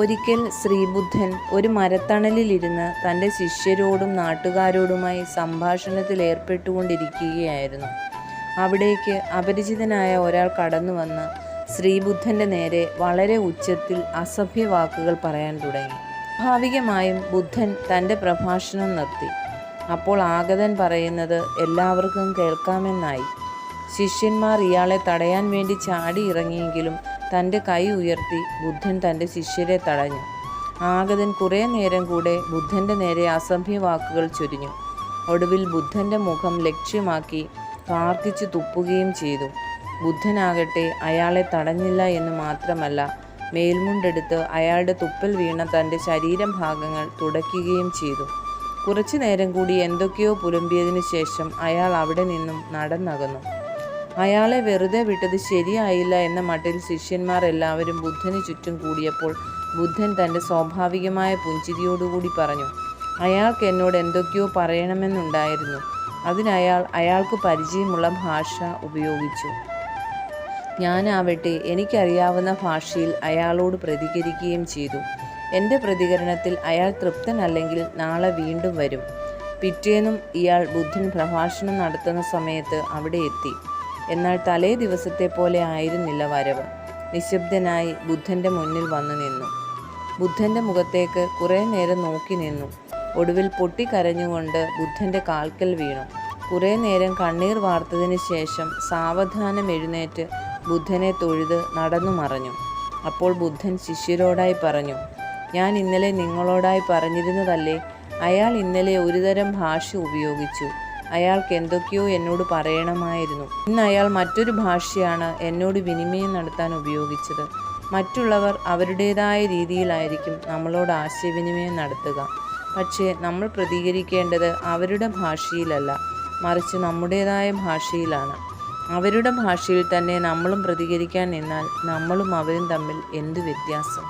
ഒരിക്കൽ ശ്രീബുദ്ധൻ ഒരു മരത്തണലിലിരുന്ന് തൻ്റെ ശിഷ്യരോടും നാട്ടുകാരോടുമായി സംഭാഷണത്തിൽ ഏർപ്പെട്ടുകൊണ്ടിരിക്കുകയായിരുന്നു. അവിടേക്ക് അപരിചിതനായ ഒരാൾ കടന്നു വന്ന് ശ്രീബുദ്ധൻ്റെ നേരെ വളരെ ഉച്ചത്തിൽ അസഭ്യവാക്കുകൾ പറയാൻ തുടങ്ങി. സ്വാഭാവികമായും ബുദ്ധൻ തൻ്റെ പ്രഭാഷണം നിർത്തി. അപ്പോൾ ആഗതൻ പറയുന്നത് എല്ലാവർക്കും കേൾക്കാമെന്നായി. ശിഷ്യന്മാർ ഇയാളെ തടയാൻ വേണ്ടി ചാടി ഇറങ്ങിയെങ്കിലും തൻ്റെ കൈ ഉയർത്തി ബുദ്ധൻ തൻ്റെ ശിഷ്യരെ തടഞ്ഞു. ആഗതൻ കുറേ നേരം കൂടെ ബുദ്ധൻ്റെ നേരെ അസഭ്യവാക്കുകൾ ചൊരിഞ്ഞു. ഒടുവിൽ ബുദ്ധൻ്റെ മുഖം ലക്ഷ്യമാക്കി കാർക്കിച്ചു തുപ്പുകയും ചെയ്തു. ബുദ്ധനാകട്ടെ അയാളെ തടഞ്ഞില്ല എന്ന് മാത്രമല്ല, മേൽമുണ്ടെടുത്ത് അയാളുടെ തുപ്പൽ വീണ തൻ്റെ ശരീരഭാഗങ്ങൾ തുടയ്ക്കുകയും ചെയ്തു. കുറച്ചു നേരം കൂടി എന്തൊക്കെയോ പുലമ്പിയതിനു ശേഷം അയാൾ അവിടെ നിന്നും നടന്നകന്നു. അയാളെ വെറുതെ വിട്ടത് ശരിയായില്ല എന്ന മട്ടിൽ ശിഷ്യന്മാർ എല്ലാവരും ബുദ്ധന് ചുറ്റും കൂടിയപ്പോൾ ബുദ്ധൻ തൻ്റെ സ്വാഭാവികമായ പുഞ്ചിരിയോടുകൂടി പറഞ്ഞു, അയാൾക്ക് എന്നോട് എന്തൊക്കെയോ പറയണമെന്നുണ്ടായിരുന്നു. അതിനയാൾ അയാൾക്ക് പരിചയമുള്ള ഭാഷ ഉപയോഗിച്ചു. ഞാനാവട്ടെ എനിക്കറിയാവുന്ന ഭാഷയിൽ അയാളോട് പ്രതികരിക്കുകയും ചെയ്തു. എൻ്റെ പ്രതികരണത്തിൽ അയാൾ തൃപ്തനല്ലെങ്കിൽ നാളെ വീണ്ടും വരും. പിറ്റേന്നും ഇയാൾ ബുദ്ധൻ പ്രഭാഷണം നടത്തുന്ന സമയത്ത് അവിടെ എത്തി. എന്നാൽ തലേ ദിവസത്തെ പോലെ ആയിരുന്നില്ല വരവ്. നിശബ്ദനായി ബുദ്ധൻ്റെ മുന്നിൽ വന്നു നിന്നു. ബുദ്ധൻ്റെ മുഖത്തേക്ക് കുറേ നേരം നോക്കി നിന്നു. ഒടുവിൽ പൊട്ടിക്കരഞ്ഞുകൊണ്ട് ബുദ്ധൻ്റെ കാൽക്കൽ വീണു. കുറേ നേരം കണ്ണീർ വാർത്തതിന് ശേഷം സാവധാനം എഴുന്നേറ്റ് ബുദ്ധനെ തൊഴുത് നടന്നു മറഞ്ഞു. അപ്പോൾ ബുദ്ധൻ ശിഷ്യരോടായി പറഞ്ഞു, ഞാൻ ഇന്നലെ നിങ്ങളോടായി പറഞ്ഞിരുന്നതല്ലേ, അയാൾ ഇന്നലെ ഒരുതരം ഭാഷ ഉപയോഗിച്ചു. അയാൾക്ക് എന്തൊക്കെയോ എന്നോട് പറയണമായിരുന്നു. ഇന്ന് അയാൾ മറ്റൊരു ഭാഷയാണ് എന്നോട് വിനിമയം നടത്താൻ ഉപയോഗിച്ചത്. മറ്റുള്ളവർ അവരുടേതായ രീതിയിലായിരിക്കും നമ്മളോട് ആശയവിനിമയം നടത്തുക. പക്ഷേ നമ്മൾ പ്രതികരിക്കേണ്ടത് അവരുടെ ഭാഷയിലല്ല, മറിച്ച് നമ്മുടേതായ ഭാഷയിലാണ്. അവരുടെ ഭാഷയിൽ തന്നെ നമ്മളും പ്രതികരിക്കാൻ നിന്നാൽ നമ്മളും അവരും തമ്മിൽ എന്ത് വ്യത്യാസം?